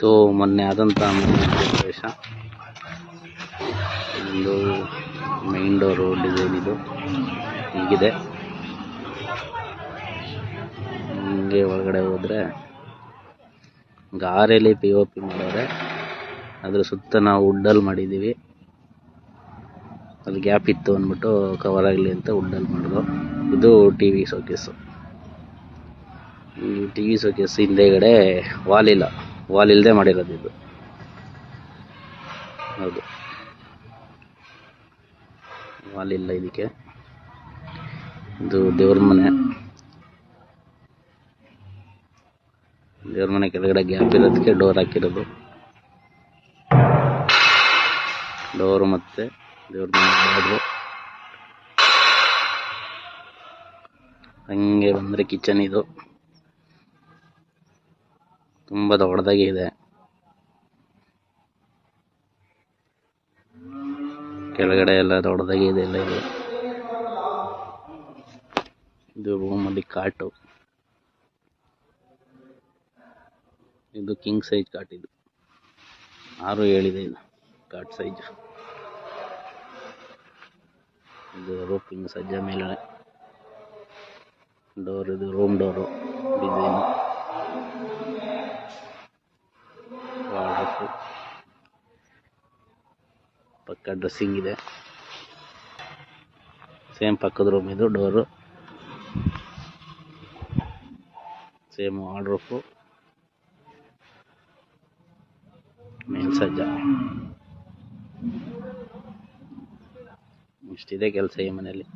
ಇದು ಮೊನ್ನೆ ಆದಂಥ ಮನೆ ಪ್ರವೇಶ. ಒಂದು ಮೈನ್ ಡೋರು ಡಿಸೈನ್ ಇದು ಹೀಗಿದೆ. ಹಿಂಗೆ ಒಳಗಡೆ ಹೋದರೆ ಗಾರೆಯಲ್ಲಿ POP ಮಾಡೋರೆ, ಅದ್ರ ಸುತ್ತ ನಾವು ವುಡ್ಡಲ್ಲಿ ಮಾಡಿದ್ದೀವಿ. ಅಲ್ಲಿ ಗ್ಯಾಪ್ ಇತ್ತು ಅಂದ್ಬಿಟ್ಟು ಕವರ್ ಆಗಲಿ ಅಂತ ವುಡ್ಡಲ್ಲಿ ಮಾಡಿದ್ರು. ಇದು TV ಶೋಕೇಸು. ಈ TV ಶೋಕೇಸ್ ಹಿಂದೆಗಡೆ ವಾಲ್ ಇಲ್ಲದೆ ಮಾಡಿರೋದು ಇದು. ಹೌದು, ವಾಲ್ ಇಲ್ಲ ಇದಕ್ಕೆ. ಇದು ದೇವ್ರ ಮನೆ ಕೆಳಗಡೆ ಗ್ಯಾಪ್ ಇರೋದಕ್ಕೆ ಡೋರ್ ಹಾಕಿರೋದು. ಡೋರು ಮತ್ತೆ ದೇವ್ರ ಮನೆ ಮಾಡಿದ್ರು. ಹಂಗೆ ಬಂದರೆ ಕಿಚನ್ ಇದು ತುಂಬ ದೊಡ್ಡದಾಗಿ ಇದೆ. ಕೆಳಗಡೆ ಎಲ್ಲ ದೊಡ್ಡದಾಗಿ ಇದೆ ಎಲ್ಲ ಇದು. ಇದು ರೂಮಲ್ಲಿ ಕಾಟು. ಇದು ಕಿಂಗ್ ಸೈಜ್ ಕಾಟ್. ಇದು 6-7 ಇದೆ ಇದು ಕಾಟ್ ಸೈಜ್. ಇದು ರೂಪಿಂಗ್ ಸಜ್ಜ ಮೇಲೆ ಡೋರ್. ಇದು ರೂಮ್ ಡೋರು ಡಿಸೈನು. ಪಕ್ಕ ಡ್ರೆಸ್ಸಿಂಗ್ ಇದೆ. ಸೇಮ್ ಪಕ್ಕದ ರೂಮ್ ಇದು ಡೋರು. ಸೇಮ್ ವಾರ್ಡ್ರೋಬ್, ಮೇನ್ ಸಜ್ಜ. ಇಷ್ಟಿದೆ ಕೆಲಸ ಈ ಮನೆಯಲ್ಲಿ.